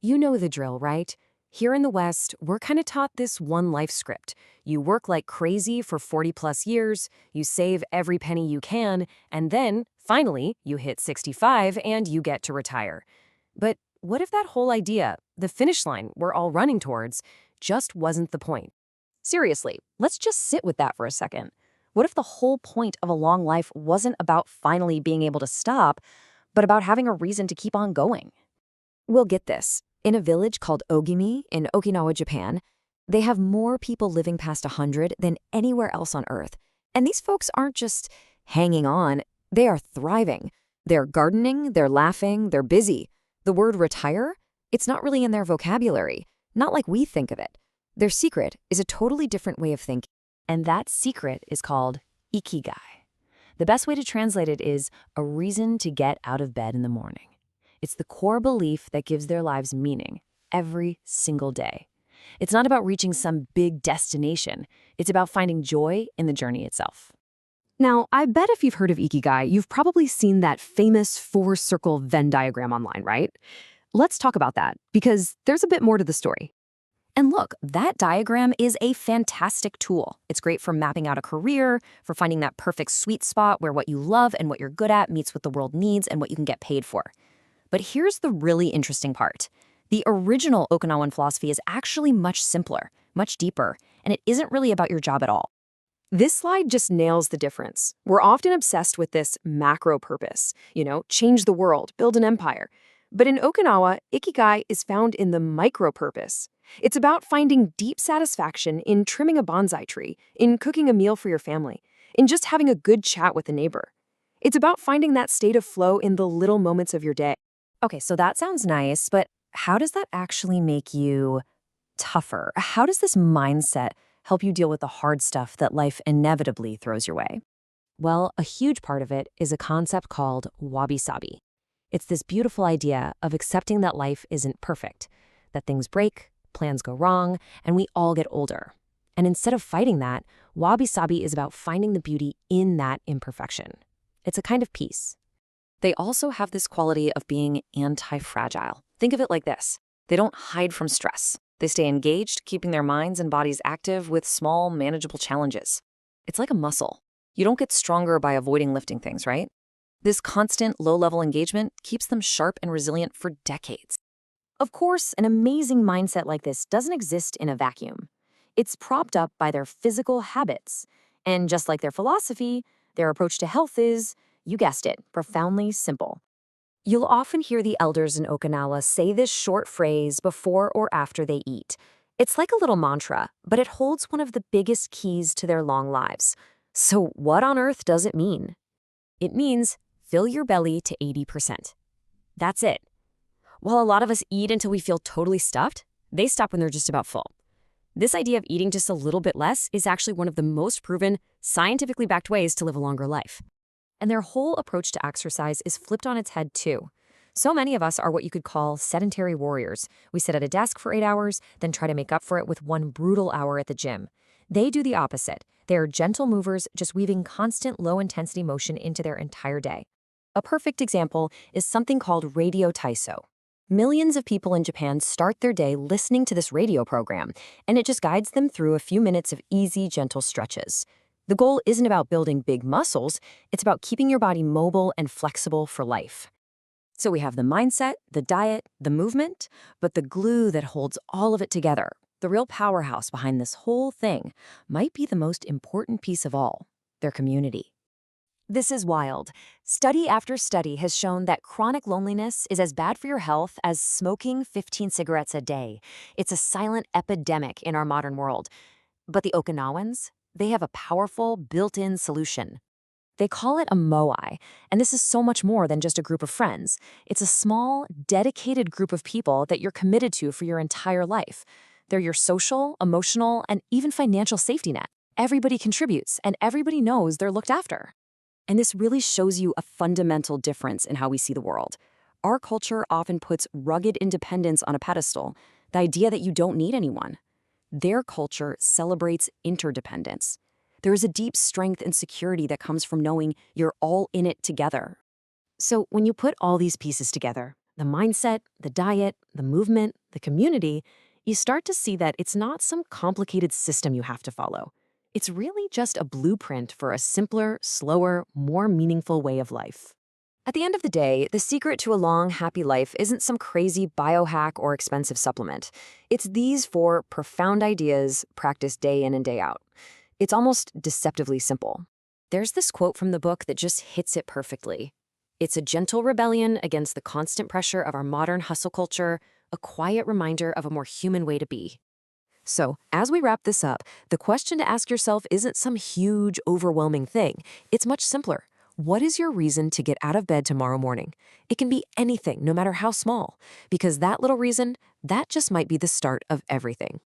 You know the drill, right? Here in the West, we're kind of taught this one life script. You work like crazy for 40 plus years, you save every penny you can, and then, finally, you hit 65 and you get to retire. But what if that whole idea, the finish line we're all running towards, just wasn't the point? Seriously, let's just sit with that for a second. What if the whole point of a long life wasn't about finally being able to stop, but about having a reason to keep on going? We'll get this. In a village called Ogimi in Okinawa, Japan, they have more people living past 100 than anywhere else on Earth. And these folks aren't just hanging on, they are thriving. They're gardening, they're laughing, they're busy. The word retire, it's not really in their vocabulary, not like we think of it. Their secret is a totally different way of thinking, and that secret is called Ikigai. The best way to translate it is a reason to get out of bed in the morning. It's the core belief that gives their lives meaning every single day. It's not about reaching some big destination. It's about finding joy in the journey itself. Now, I bet if you've heard of Ikigai, you've probably seen that famous four-circle Venn diagram online, right? Let's talk about that, because there's a bit more to the story. And look, that diagram is a fantastic tool. It's great for mapping out a career, for finding that perfect sweet spot where what you love and what you're good at meets what the world needs and what you can get paid for. But here's the really interesting part. The original Okinawan philosophy is actually much simpler, much deeper, and it isn't really about your job at all. This slide just nails the difference. We're often obsessed with this macro purpose, change the world, build an empire. But in Okinawa, Ikigai is found in the micro purpose. It's about finding deep satisfaction in trimming a bonsai tree, in cooking a meal for your family, in just having a good chat with a neighbor. It's about finding that state of flow in the little moments of your day. Okay, so that sounds nice, but how does that actually make you tougher? How does this mindset help you deal with the hard stuff that life inevitably throws your way? Well, a huge part of it is a concept called wabi-sabi. It's this beautiful idea of accepting that life isn't perfect, that things break, plans go wrong, and we all get older. And instead of fighting that, wabi-sabi is about finding the beauty in that imperfection. It's a kind of peace. They also have this quality of being anti-fragile. Think of it like this. They don't hide from stress. They stay engaged, keeping their minds and bodies active with small, manageable challenges. It's like a muscle. You don't get stronger by avoiding lifting things, right? This constant, low-level engagement keeps them sharp and resilient for decades. Of course, an amazing mindset like this doesn't exist in a vacuum. It's propped up by their physical habits. And just like their philosophy, their approach to health is, you guessed it, profoundly simple. You'll often hear the elders in Okinawa say this short phrase before or after they eat. It's like a little mantra, but it holds one of the biggest keys to their long lives. So what on earth does it mean? It means fill your belly to 80%. That's it. While a lot of us eat until we feel totally stuffed, they stop when they're just about full. This idea of eating just a little bit less is actually one of the most proven, scientifically backed ways to live a longer life. And their whole approach to exercise is flipped on its head too. So many of us are what you could call sedentary warriors. We sit at a desk for 8 hours, then try to make up for it with one brutal hour at the gym. They do the opposite. They are gentle movers, just weaving constant low-intensity motion into their entire day. A perfect example is something called Radio Taiso. Millions of people in Japan start their day listening to this radio program, and it just guides them through a few minutes of easy, gentle stretches. The goal isn't about building big muscles, it's about keeping your body mobile and flexible for life. So we have the mindset, the diet, the movement, but the glue that holds all of it together, the real powerhouse behind this whole thing, might be the most important piece of all, their community. This is wild. Study after study has shown that chronic loneliness is as bad for your health as smoking 15 cigarettes a day. It's a silent epidemic in our modern world. But the Okinawans, they have a powerful, built-in solution. They call it a moai, and this is so much more than just a group of friends. It's a small, dedicated group of people that you're committed to for your entire life. They're your social, emotional, and even financial safety net. Everybody contributes, and everybody knows they're looked after. And this really shows you a fundamental difference in how we see the world. Our culture often puts rugged independence on a pedestal, the idea that you don't need anyone. Their culture celebrates interdependence. There is a deep strength and security that comes from knowing you're all in it together. So when you put all these pieces together, the mindset, the diet, the movement, the community, you start to see that it's not some complicated system you have to follow. It's really just a blueprint for a simpler, slower, more meaningful way of life. At the end of the day, the secret to a long, happy life isn't some crazy biohack or expensive supplement. It's these four profound ideas practiced day in and day out. It's almost deceptively simple. There's this quote from the book that just hits it perfectly. It's a gentle rebellion against the constant pressure of our modern hustle culture, a quiet reminder of a more human way to be. So, as we wrap this up, the question to ask yourself isn't some huge, overwhelming thing. It's much simpler. What is your reason to get out of bed tomorrow morning? It can be anything, no matter how small, because that little reason, that just might be the start of everything.